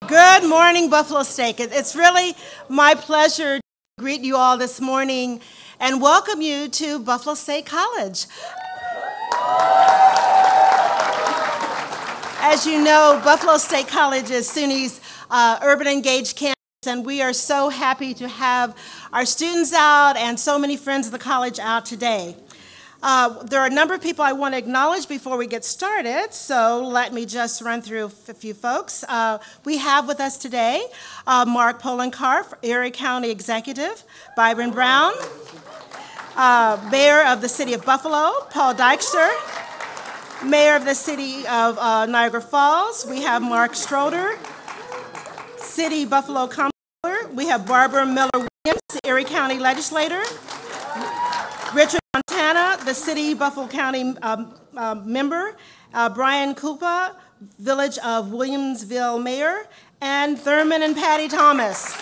Good morning, Buffalo State. It's really my pleasure to greet you all this morning and welcome you to Buffalo State College. As you know, Buffalo State College is SUNY's urban engaged campus, and we are so happy to have our students out and so many friends of the college out today. There are a number of people I want to acknowledge before we get started, so let me just run through a few folks. We have with us today Mark Poloncarz, Erie County Executive, Byron Brown, Mayor of the City of Buffalo, Paul Dykstra, Mayor of the City of Niagara Falls. We have Mark Stroder, City Buffalo Comptroller. We have Barbara Miller-Williams, the Erie County Legislator. Richard Montana, the City Buffalo County member, Brian Koopa, Village of Williamsville Mayor, and Thurman and Patty Thomas.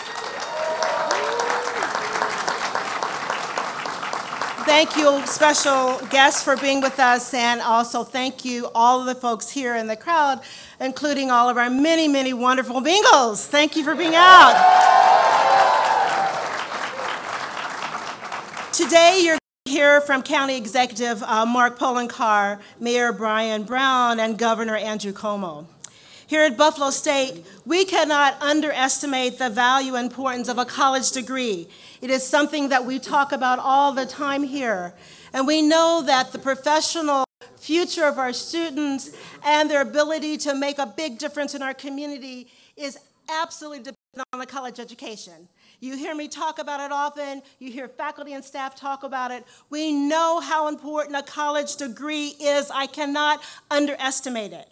Thank you, special guests, for being with us, and also thank you all of the folks here in the crowd, including all of our many, many wonderful bingos. Thank you for being out. Today, you're hear from County Executive Mark Poloncarz, Mayor Byron Brown, and Governor Andrew Cuomo. Here at Buffalo State, we cannot underestimate the value and importance of a college degree. It is something that we talk about all the time here. And we know that the professional future of our students and their ability to make a big difference in our community is absolutely dependent on a college education. You hear me talk about it often. You hear faculty and staff talk about it. We know how important a college degree is. I cannot underestimate it.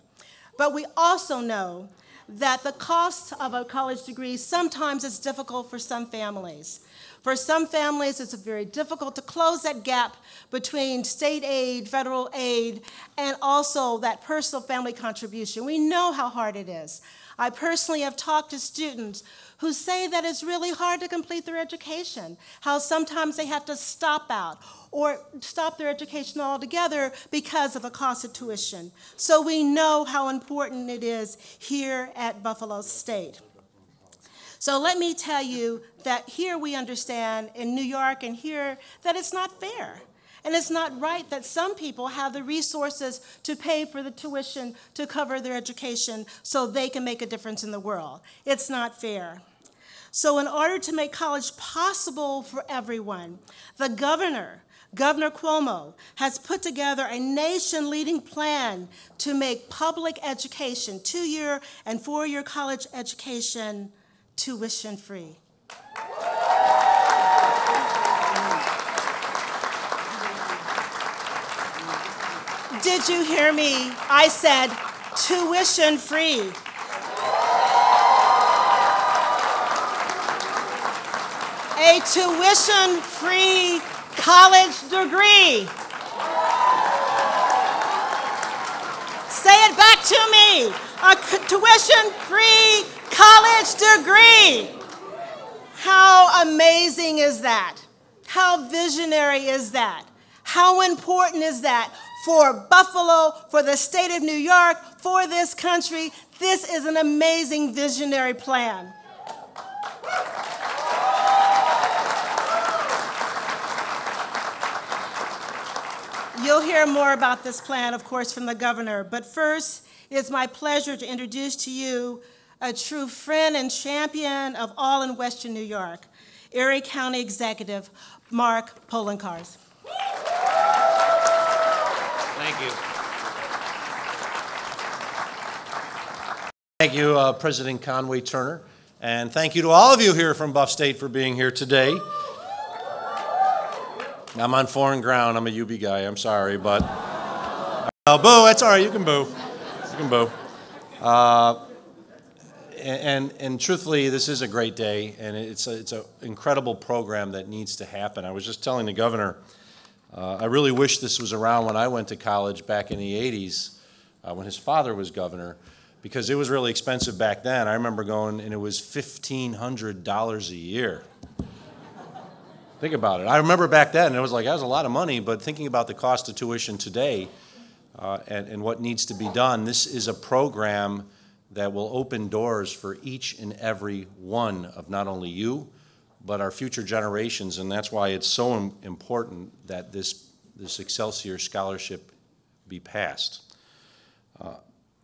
But we also know that the cost of a college degree sometimes is difficult for some families. For some families, it's very difficult to close that gap between state aid, federal aid, and also that personal family contribution. We know how hard it is. I personally have talked to students who say that it's really hard to complete their education, how sometimes they have to stop out or stop their education altogether because of the cost of tuition. So we know how important it is here at Buffalo State. So let me tell you that here we understand in New York and here that it's not fair. And it's not right that some people have the resources to pay for the tuition to cover their education so they can make a difference in the world. It's not fair. So in order to make college possible for everyone, the Governor Cuomo, has put together a nation-leading plan to make public education, 2-year and 4-year college education, tuition-free. Did you hear me? I said tuition-free. A tuition-free college degree. Say it back to me. A tuition-free college degree. How amazing is that? How visionary is that? How important is that for Buffalo, for the state of New York, for this country? This is an amazing visionary plan. You'll hear more about this plan, of course, from the governor. But first, it is my pleasure to introduce to you a true friend and champion of all in Western New York, Erie County Executive Mark Poloncarz. Thank you. Thank you, President Conway Turner. And thank you to all of you here from Buff State for being here today. I'm on foreign ground. I'm a UB guy. I'm sorry, but boo. That's all right. You can boo. You can boo. And truthfully, this is a great day, and it's an incredible program that needs to happen. I was just telling the governor, I really wish this was around when I went to college back in the 80s, when his father was governor, because it was really expensive back then. I remember going, and it was $1,500 a year. Think about it. I remember back then, it was like, that was a lot of money, but thinking about the cost of tuition today and what needs to be done, this is a program that will open doors for each and every one of not only you, but our future generations. And that's why it's so important that this Excelsior Scholarship be passed.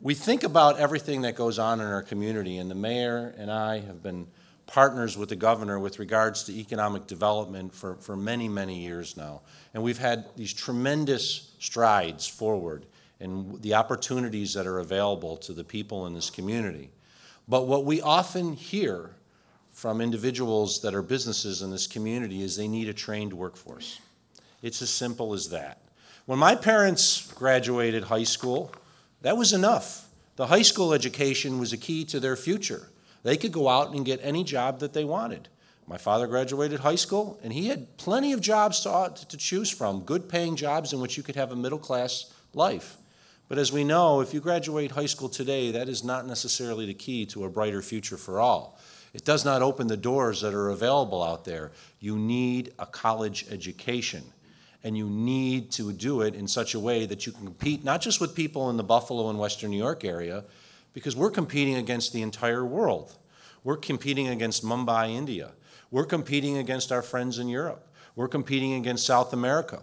We think about everything that goes on in our community, and the mayor and I have been partners with the governor with regards to economic development for many, many years now. And we've had these tremendous strides forward in the opportunities that are available to the people in this community. But what we often hear from individuals that are businesses in this community is they need a trained workforce. It's as simple as that. When my parents graduated high school, that was enough. The high school education was a key to their future. They could go out and get any job that they wanted. My father graduated high school, and he had plenty of jobs to choose from, good paying jobs in which you could have a middle class life. But as we know, if you graduate high school today, that is not necessarily the key to a brighter future for all. It does not open the doors that are available out there. You need a college education, and you need to do it in such a way that you can compete not just with people in the Buffalo and Western New York area, because we're competing against the entire world. We're competing against Mumbai, India. We're competing against our friends in Europe. We're competing against South America.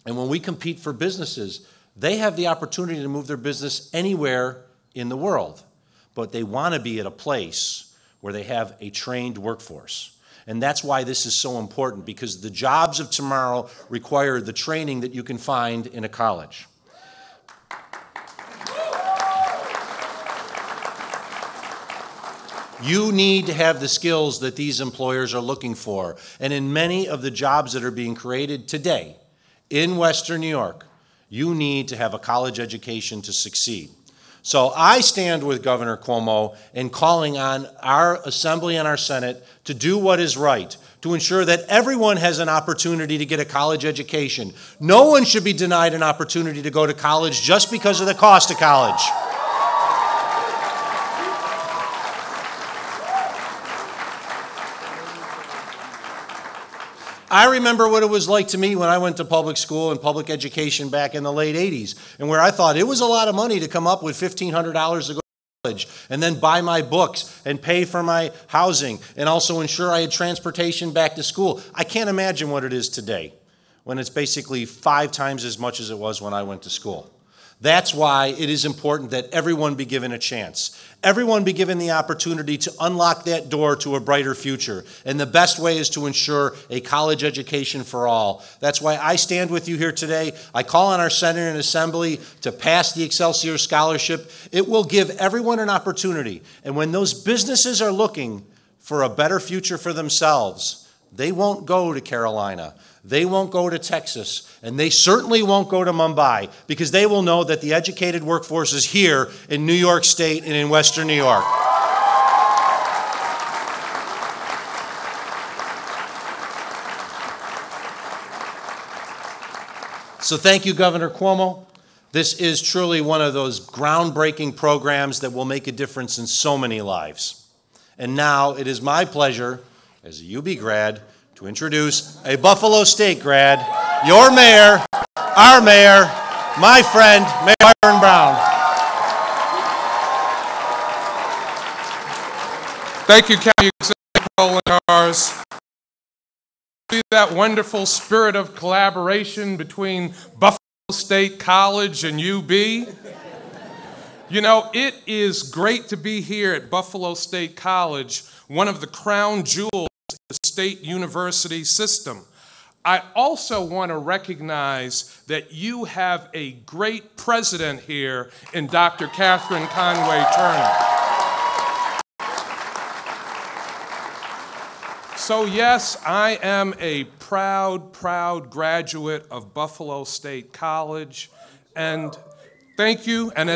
And when we compete for businesses, they have the opportunity to move their business anywhere in the world, but they want to be at a place where they have a trained workforce. And that's why this is so important, because the jobs of tomorrow require the training that you can find in a college. You need to have the skills that these employers are looking for. And in many of the jobs that are being created today in Western New York, you need to have a college education to succeed. So I stand with Governor Cuomo in calling on our Assembly and our Senate to do what is right, to ensure that everyone has an opportunity to get a college education. No one should be denied an opportunity to go to college just because of the cost of college. I remember what it was like to me when I went to public school and public education back in the late 80s, and where I thought it was a lot of money to come up with $1,500 to go to college and then buy my books and pay for my housing and also ensure I had transportation back to school. I can't imagine what it is today when it's basically 5 times as much as it was when I went to school. That's why it is important that everyone be given a chance. Everyone be given the opportunity to unlock that door to a brighter future. And the best way is to ensure a college education for all. That's why I stand with you here today. I call on our Senate and Assembly to pass the Excelsior Scholarship. It will give everyone an opportunity. And when those businesses are looking for a better future for themselves, they won't go to Carolina. They won't go to Texas, and they certainly won't go to Mumbai, because they will know that the educated workforce is here in New York State and in Western New York. So thank you, Governor Cuomo. This is truly one of those groundbreaking programs that will make a difference in so many lives. And now it is my pleasure, as a UB grad, to introduce a Buffalo State grad, your mayor, our mayor, my friend, Mayor Byron Brown. Thank you, County Executive Poland Cars. See that wonderful spirit of collaboration between Buffalo State College and UB? You know, it is great to be here at Buffalo State College, one of the crown jewels the state university system. I also want to recognize that you have a great president here in Dr. Catherine Conway Turner. So yes, I am a proud graduate of Buffalo State College, and thank you, and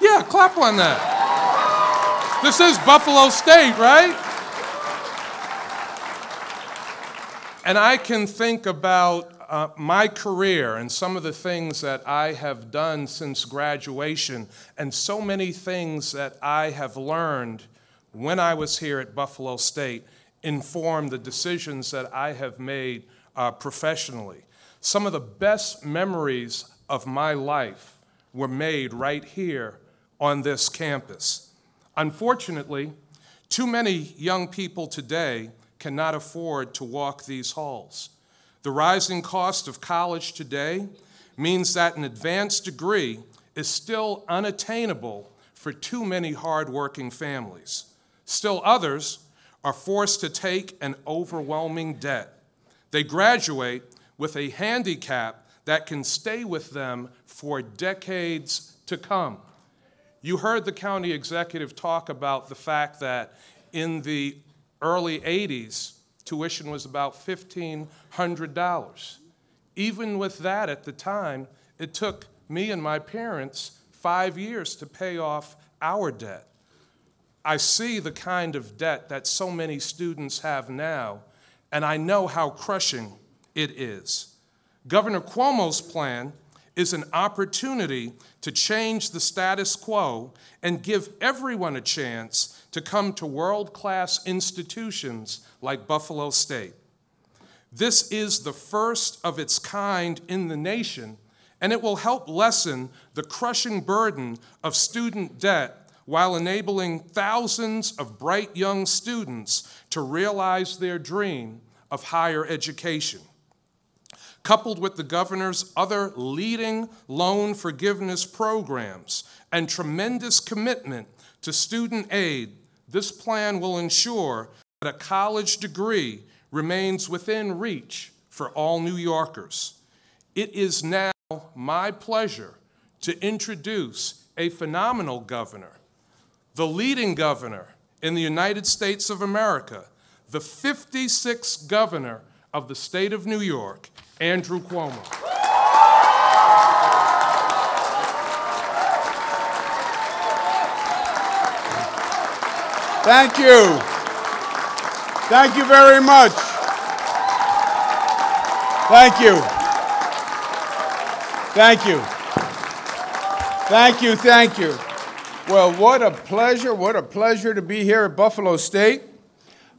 yeah, clap on that. This is Buffalo State, right? And I can think about my career and some of the things that I have done since graduation, and so many things that I have learned when I was here at Buffalo State inform the decisions that I have made professionally. Some of the best memories of my life were made right here on this campus. Unfortunately, too many young people today cannot afford to walk these halls. The rising cost of college today means that an advanced degree is still unattainable for too many hardworking families. Still others are forced to take an overwhelming debt. They graduate with a handicap that can stay with them for decades to come. You heard the county executive talk about the fact that in the early 80s, tuition was about $1,500. Even with that at the time, it took me and my parents 5 years to pay off our debt. I see the kind of debt that so many students have now, and I know how crushing it is. Governor Cuomo's plan is an opportunity to change the status quo and give everyone a chance to come to world-class institutions like Buffalo State. This is the first of its kind in the nation, and it will help lessen the crushing burden of student debt while enabling thousands of bright young students to realize their dream of higher education. Coupled with the governor's other leading loan forgiveness programs and tremendous commitment to student aid, this plan will ensure that a college degree remains within reach for all New Yorkers. It is now my pleasure to introduce a phenomenal governor, the leading governor in the United States of America, the 56th governor of the state of New York, Andrew Cuomo. Thank you. Thank you very much. Thank you. Thank you. Thank you, thank you. Well, what a pleasure to be here at Buffalo State.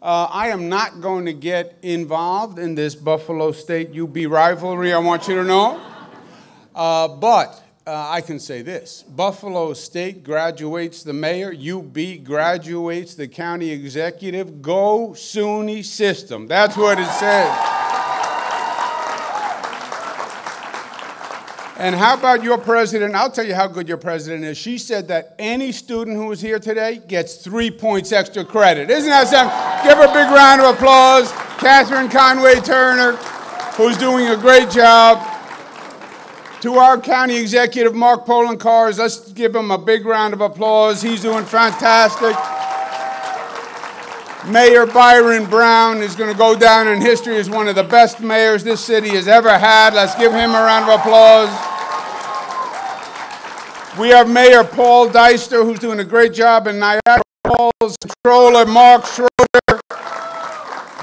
I am not going to get involved in this Buffalo State-UB rivalry, I want you to know. But I can say this. Buffalo State graduates the mayor. UB graduates the county executive. Go SUNY system. That's what it says. And how about your president? I'll tell you how good your president is. She said that any student who is here today gets 3 points extra credit. Isn't that something? Give her a big round of applause. Catherine Conway Turner, who's doing a great job. To our county executive, Mark Polenkars, let's give him a big round of applause. He's doing fantastic. Mayor Byron Brown is going to go down in history as one of the best mayors this city has ever had. Let's give him a round of applause. We have Mayor Paul Deister, who's doing a great job in Niagara Falls. Controller Mark Schroeder,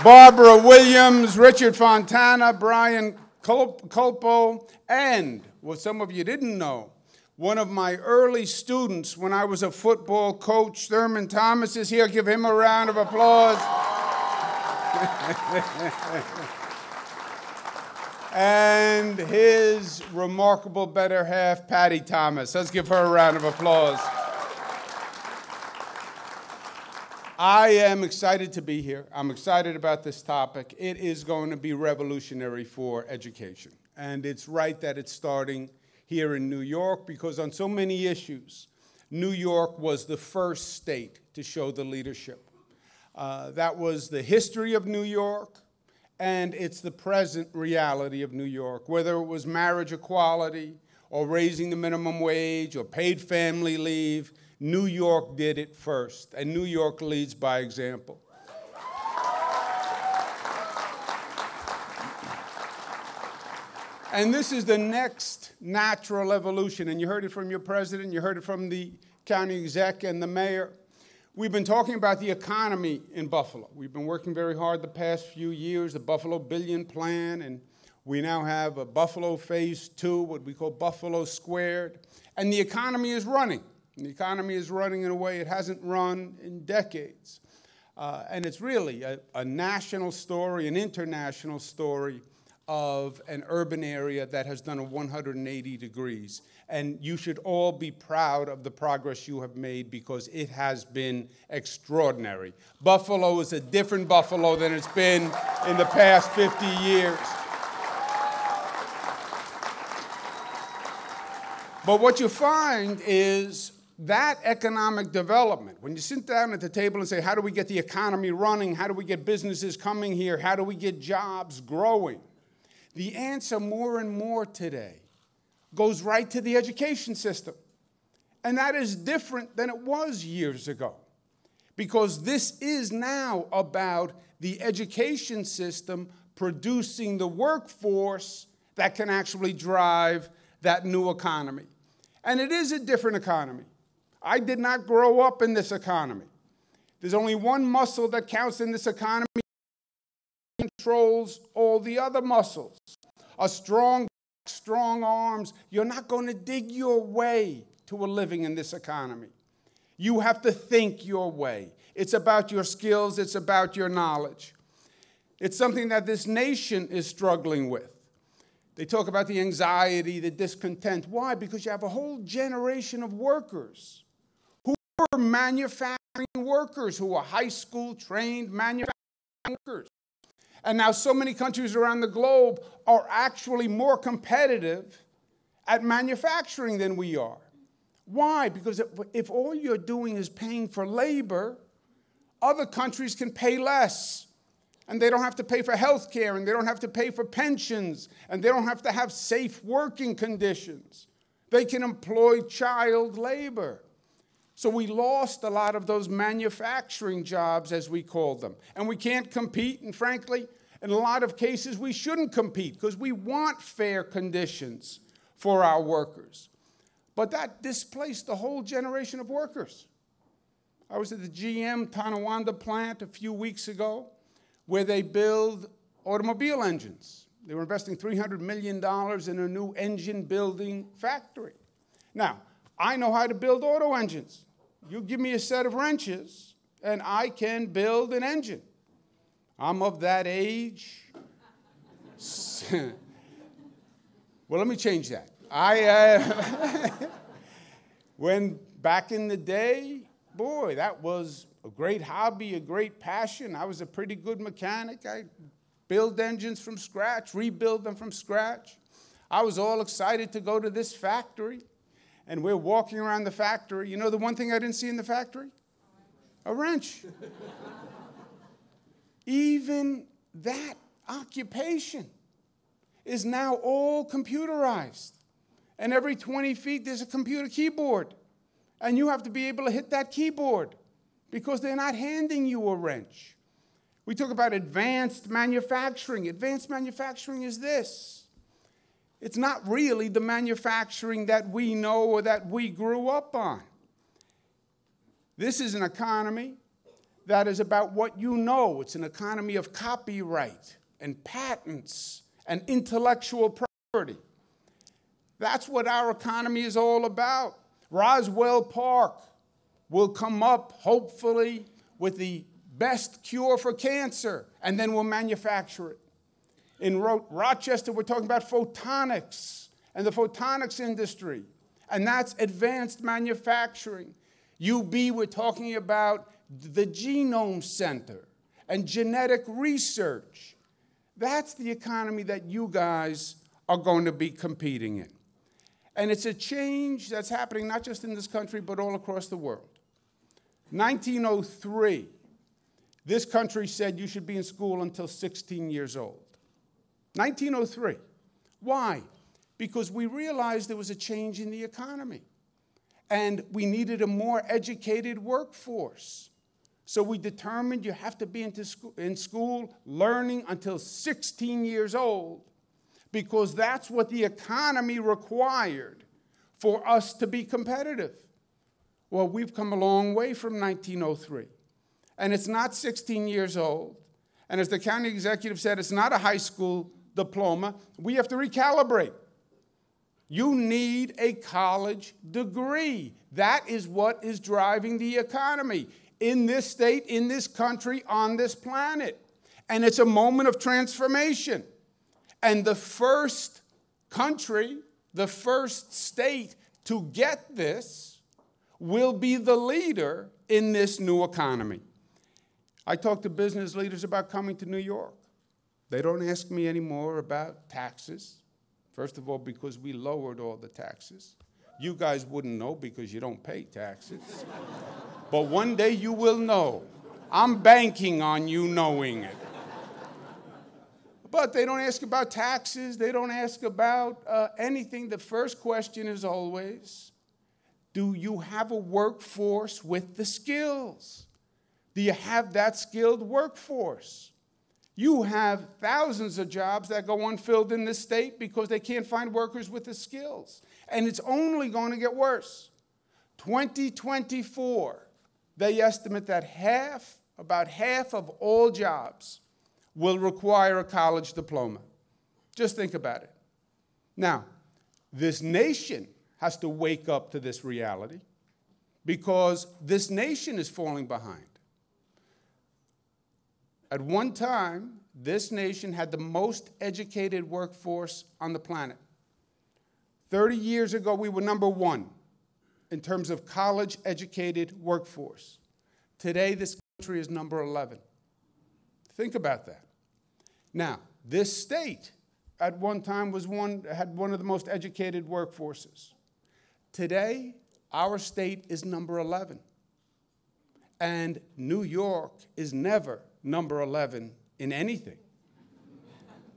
Barbara Williams, Richard Fontana, Brian Culpo, and what some of you didn't know, one of my early students when I was a football coach, Thurman Thomas, is here. Give him a round of applause. And his remarkable better half, Patty Thomas. Let's give her a round of applause. I am excited to be here. I'm excited about this topic. It is going to be revolutionary for education. And it's right that it's starting here in New York because on so many issues, New York was the first state to show the leadership. That was the history of New York, and it's the present reality of New York. Whether it was marriage equality or raising the minimum wage or paid family leave, New York did it first, and New York leads by example. And this is the next natural evolution, and you heard it from your president, you heard it from the county exec and the mayor. We've been talking about the economy in Buffalo. We've been working very hard the past few years, the Buffalo Billion Plan, and we now have a Buffalo Phase 2, what we call Buffalo Squared, and the economy is running. The economy is running in a way it hasn't run in decades. And it's really a national story, an international story of an urban area that has done a 180 degrees. And you should all be proud of the progress you have made because it has been extraordinary. Buffalo is a different Buffalo than it's been in the past 50 years. But what you find is that economic development, when you sit down at the table and say, how do we get the economy running? How do we get businesses coming here? How do we get jobs growing? The answer more and more today goes right to the education system. And that is different than it was years ago. Because this is now about the education system producing the workforce that can actually drive that new economy. And it is a different economy. I did not grow up in this economy. There's only one muscle that counts in this economy that controls all the other muscles. A strong arms. You're not going to dig your way to a living in this economy. You have to think your way. It's about your skills. It's about your knowledge. It's something that this nation is struggling with. They talk about the anxiety, the discontent. Why? Because you have a whole generation of workers who are manufacturing workers, who are high school trained manufacturing workers. And now so many countries around the globe are actually more competitive at manufacturing than we are. Why? Because if all you're doing is paying for labor, other countries can pay less. And they don't have to pay for health care, and they don't have to pay for pensions, and they don't have to have safe working conditions. They can employ child labor. So we lost a lot of those manufacturing jobs, as we call them. And we can't compete, and frankly, in a lot of cases, we shouldn't compete because we want fair conditions for our workers. But that displaced a whole generation of workers. I was at the GM Tonawanda plant a few weeks ago, where they build automobile engines. They were investing $300 million in a new engine building factory. Now, I know how to build auto engines. You give me a set of wrenches, and I can build an engine. I'm of that age. Well, let me change that. When back in the day, boy, that was a great hobby, a great passion. I was a pretty good mechanic. I build engines from scratch, rebuild them from scratch. I was all excited to go to this factory, and we're walking around the factory. You know the one thing I didn't see in the factory? A wrench. Even that occupation is now all computerized. And every 20 feet, there's a computer keyboard. And you have to be able to hit that keyboard because they're not handing you a wrench. We talk about advanced manufacturing. Advanced manufacturing is this. It's not really the manufacturing that we know or that we grew up on. This is an economy that is about what you know. It's an economy of copyright and patents and intellectual property. That's what our economy is all about. Roswell Park will come up, hopefully, with the best cure for cancer, and then we'll manufacture it. In Rochester, we're talking about photonics and the photonics industry, and that's advanced manufacturing. UB, we're talking about the Genome Center and genetic research. That's the economy that you guys are going to be competing in. And it's a change that's happening not just in this country, but all across the world. 1903, this country said you should be in school until 16 years old. 1903. Why? Because we realized there was a change in the economy. And we needed a more educated workforce. So we determined you have to be in school learning until 16 years old, because that's what the economy required for us to be competitive. Well, we've come a long way from 1903. And it's not 16 years old. And as the county executive said, it's not a high school diploma. We have to recalibrate. You need a college degree. That is what is driving the economy in this state, in this country, on this planet. And it's a moment of transformation. And the first country, the first state to get this will be the leader in this new economy. I talk to business leaders about coming to New York. They don't ask me anymore about taxes. First of all, because we lowered all the taxes. You guys wouldn't know because you don't pay taxes. But one day you will know. I'm banking on you knowing it. But they don't ask about taxes. They don't ask about anything. The first question is always, do you have a workforce with the skills? Do you have that skilled workforce? You have thousands of jobs that go unfilled in this state because they can't find workers with the skills. And it's only going to get worse. 2024, they estimate that about half of all jobs will require a college diploma. Just think about it. Now, this nation has to wake up to this reality because this nation is falling behind. At one time, this nation had the most educated workforce on the planet. 30 years ago, we were number one in terms of college-educated workforce. Today, this country is number 11. Think about that. Now, this state at one time had one of the most educated workforces. Today, our state is number 11. And New York is never number 11 in anything.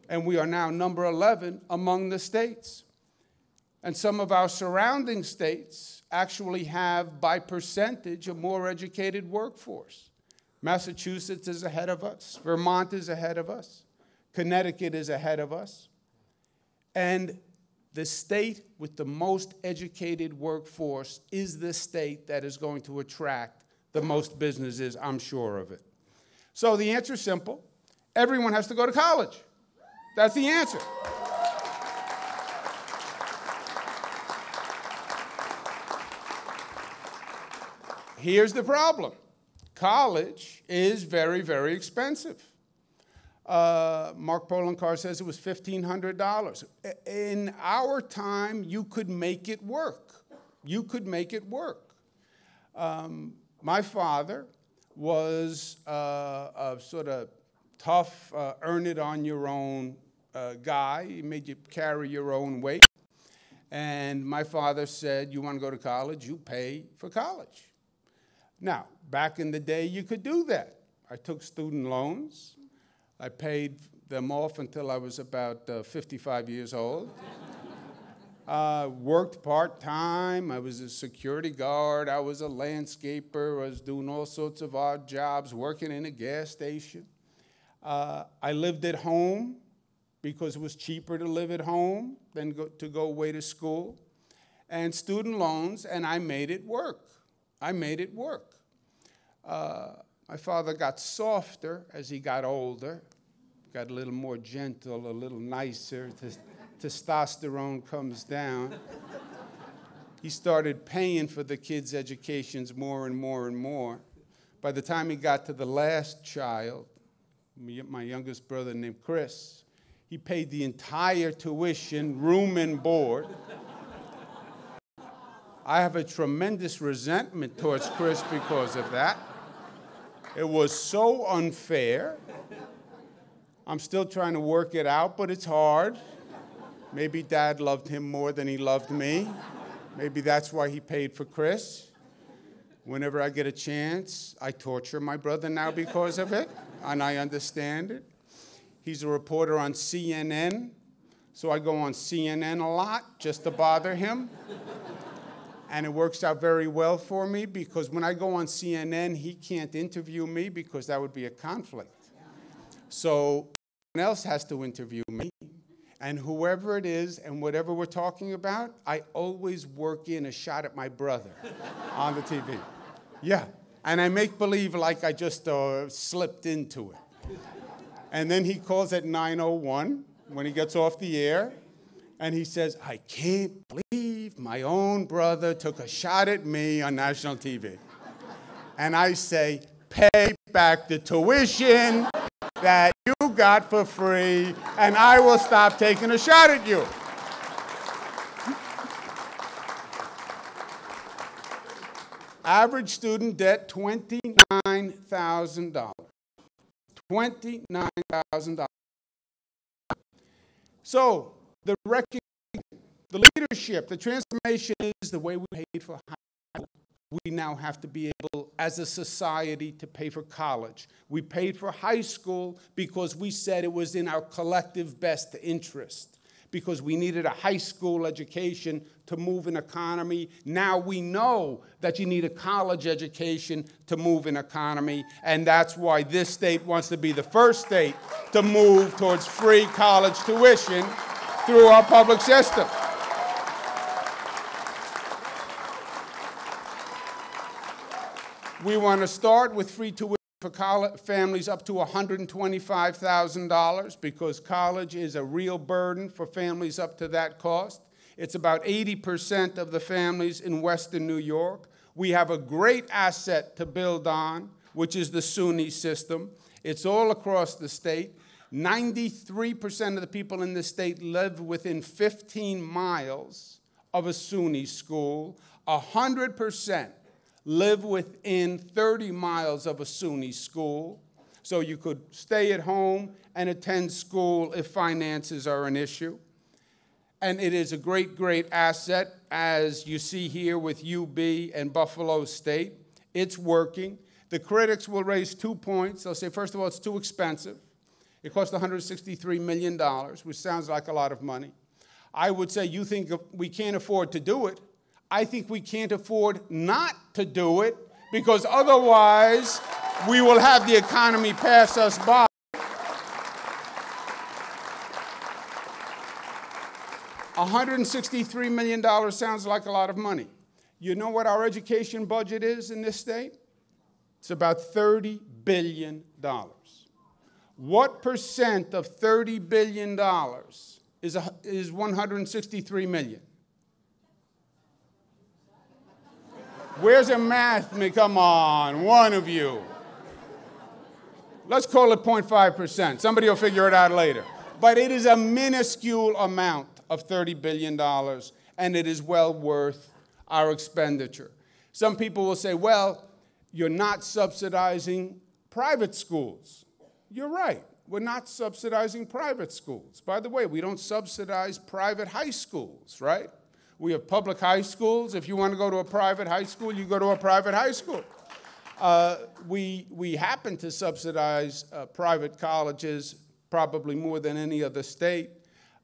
And we are now number 11 among the states. And some of our surrounding states actually have, by percentage, a more educated workforce. Massachusetts is ahead of us. Vermont is ahead of us. Connecticut is ahead of us. And the state with the most educated workforce is the state that is going to attract the most businesses, I'm sure of it. So the answer is simple. Everyone has to go to college. That's the answer. Here's the problem. College is very, very expensive. Mark Poloncarz says it was $1,500. In our time, you could make it work. You could make it work. My father was a sort of tough, earn-it-on-your-own guy. He made you carry your own weight. And my father said, you want to go to college, you pay for college. Now, back in the day, you could do that. I took student loans. I paid them off until I was about 55 years old. Worked part-time. I was a security guard. I was a landscaper. I was doing all sorts of odd jobs, working in a gas station. I lived at home because it was cheaper to live at home than to go away to school. And student loans, and I made it work. I made it work. My father got softer as he got older, got a little more gentle, a little nicer. Testosterone comes down. He started paying for the kids' educations more and more and more. By the time he got to the last child, my youngest brother named Chris, he paid the entire tuition, room and board. I have a tremendous resentment towards Chris because of that. It was so unfair. I'm still trying to work it out, but it's hard. Maybe Dad loved him more than he loved me. Maybe that's why he paid for Chris. Whenever I get a chance, I torture my brother now because of it, and I understand it. He's a reporter on CNN, so I go on CNN a lot just to bother him. And it works out very well for me because when I go on CNN, he can't interview me because that would be a conflict. So someone else has to interview me. And whoever it is and whatever we're talking about, I always work in a shot at my brother on the TV. Yeah. And I make believe like I just slipped into it. And then he calls at 9:01 when he gets off the air. And he says, I can't believe my own brother took a shot at me on national TV. And I say, pay back the tuition, that you got for free, and I will stop taking a shot at you. Average student debt, $29,000. $29,000. So the recognition, the leadership, the transformation is the way we paid for high school. We now have to be able, as a society, to pay for college. We paid for high school because we said it was in our collective best interest, because we needed a high school education to move an economy. Now we know that you need a college education to move an economy, and that's why this state wants to be the first state to move towards free college tuition through our public system. We want to start with free tuition for families up to $125,000 because college is a real burden for families up to that cost. It's about 80% of the families in Western New York. We have a great asset to build on, which is the SUNY system. It's all across the state. 93% of the people in the state live within 15 miles of a SUNY school. 100% live within 30 miles of a SUNY school, so you could stay at home and attend school if finances are an issue. And it is a great, great asset, as you see here with UB and Buffalo State. It's working. The critics will raise 2 points. They'll say, first of all, it's too expensive. It costs $163 million, which sounds like a lot of money. I would say, you think we can't afford to do it. I think we can't afford not to do it, because otherwise we will have the economy pass us by. $163 million sounds like a lot of money. You know what our education budget is in this state? It's about $30 billion. What percent of $30 billion is $163 million? Where's your math? Come on, one of you. Let's call it 0.5%. Somebody will figure it out later. But it is a minuscule amount of $30 billion, and it is well worth our expenditure. Some people will say, well, you're not subsidizing private schools. You're right. We're not subsidizing private schools. By the way, we don't subsidize private high schools, right? We have public high schools. If you want to go to a private high school, you go to a private high school. We happen to subsidize private colleges probably more than any other state,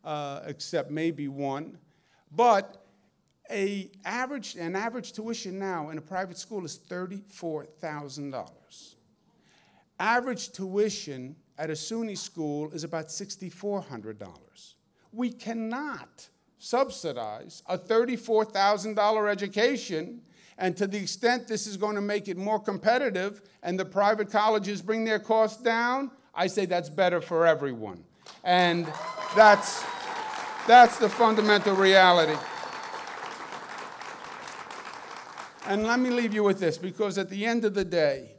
except maybe one. But an average tuition now in a private school is $34,000. Average tuition at a SUNY school is about $6,400. We cannot subsidize a $34,000 education, and to the extent this is going to make it more competitive and the private colleges bring their costs down, I say that's better for everyone. And that's the fundamental reality. And let me leave you with this, because at the end of the day,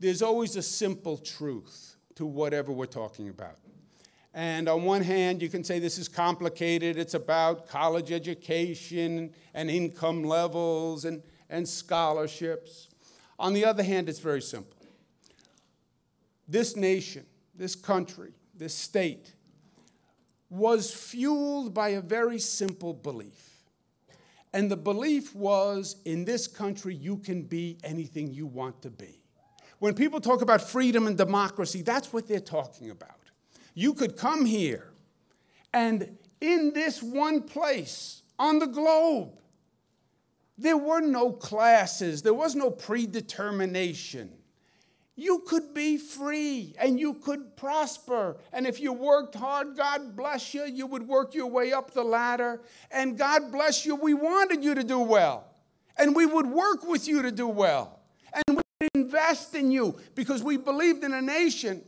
there's always a simple truth to whatever we're talking about. And on one hand, you can say this is complicated. It's about college education and income levels and scholarships. On the other hand, it's very simple. This nation, this country, this state was fueled by a very simple belief. And the belief was, in this country, you can be anything you want to be. When people talk about freedom and democracy, that's what they're talking about. You could come here, and in this one place on the globe, there were no classes, there was no predetermination. You could be free, and you could prosper. And if you worked hard, God bless you, you would work your way up the ladder. And God bless you, we wanted you to do well. And we would work with you to do well. And we would invest in you, because we believed in a nation,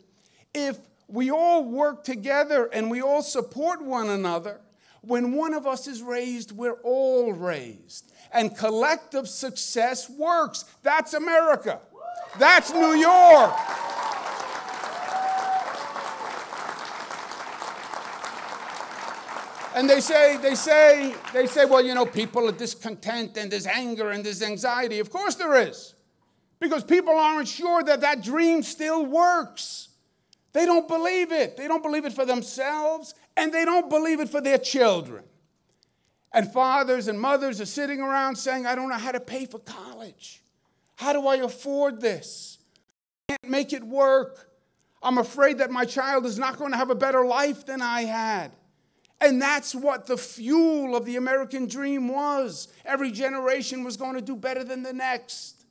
if we all work together and we all support one another, when one of us is raised, we're all raised. And collective success works. That's America. That's New York. And they say, well, you know, people are discontent and there's anger and there's anxiety. Of course there is. Because people aren't sure that that dream still works. They don't believe it. They don't believe it for themselves, and they don't believe it for their children. And fathers and mothers are sitting around saying, I don't know how to pay for college. How do I afford this? I can't make it work. I'm afraid that my child is not going to have a better life than I had. And that's what the fuel of the American dream was. Every generation was going to do better than the next.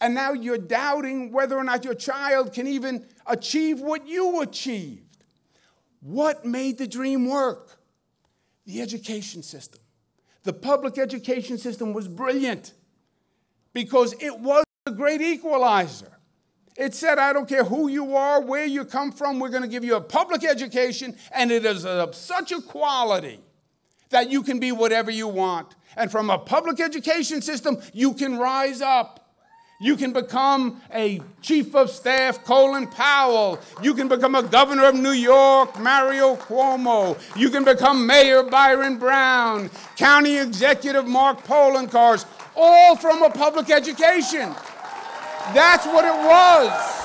And now you're doubting whether or not your child can even achieve what you achieved. What made the dream work? The education system. The public education system was brilliant because it was a great equalizer. It said, I don't care who you are, where you come from, we're going to give you a public education, and it is of such a quality that you can be whatever you want. And from a public education system, you can rise up. You can become a chief of staff, Colin Powell. You can become a governor of New York, Mario Cuomo. You can become Mayor Byron Brown, county executive Mark Poloncarz, all from a public education. That's what it was.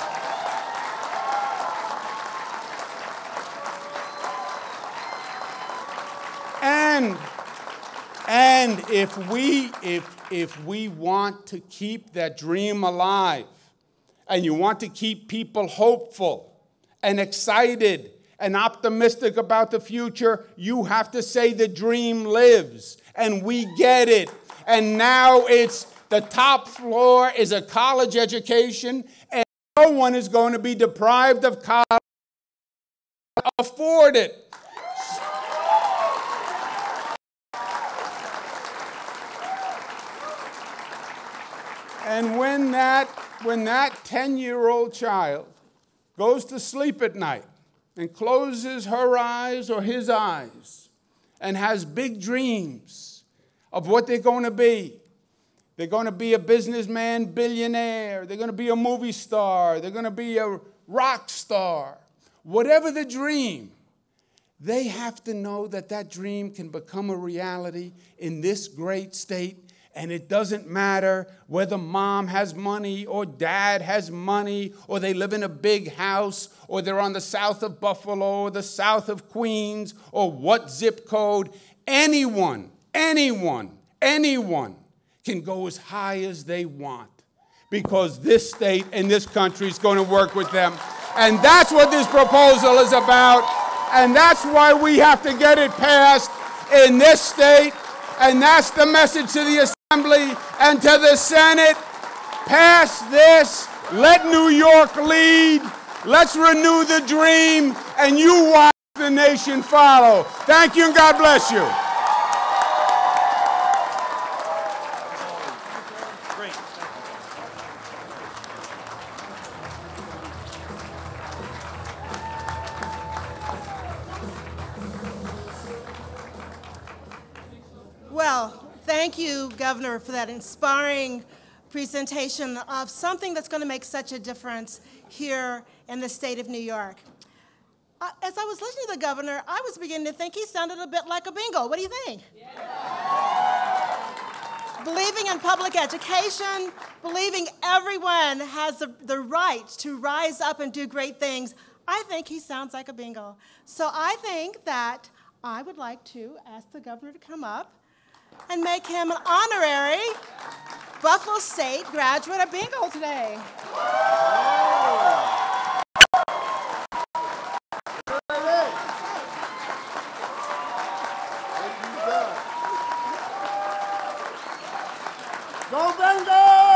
And if we want to keep that dream alive, and you want to keep people hopeful and excited and optimistic about the future, you have to say the dream lives, and we get it. And now it's the top floor is a college education, and no one is going to be deprived of college to afford it. And when that 10-year-old child goes to sleep at night and closes her eyes or his eyes and has big dreams of what they're going to be, they're going to be a businessman, billionaire. They're going to be a movie star. They're going to be a rock star. Whatever the dream, they have to know that that dream can become a reality in this great state. And it doesn't matter whether mom has money or dad has money or they live in a big house or they're on the south of Buffalo or the south of Queens or what zip code. Anyone can go as high as they want because this state and this country is going to work with them. And that's what this proposal is about. And that's why we have to get it passed in this state. And that's the message to the Assembly and to the Senate. Pass this. Let New York lead. Let's renew the dream. And you watch the nation follow. Thank you and God bless you. Well, thank you, Governor, for that inspiring presentation of something that's going to make such a difference here in the state of New York. As I was listening to the governor, I was beginning to think he sounded a bit like a bingo. What do you think? Yeah. Believing in public education, believing everyone has the right to rise up and do great things, I think he sounds like a bingo. So I think that I would like to ask the governor to come up and make him an honorary Buffalo State graduate of bingo today. Go bingo!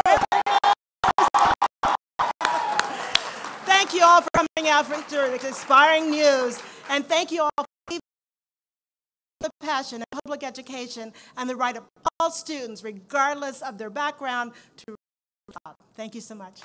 Thank you all for coming out for this inspiring news, and thank you all for the passion of public education and the right of all students, regardless of their background, to top. Thank you so much.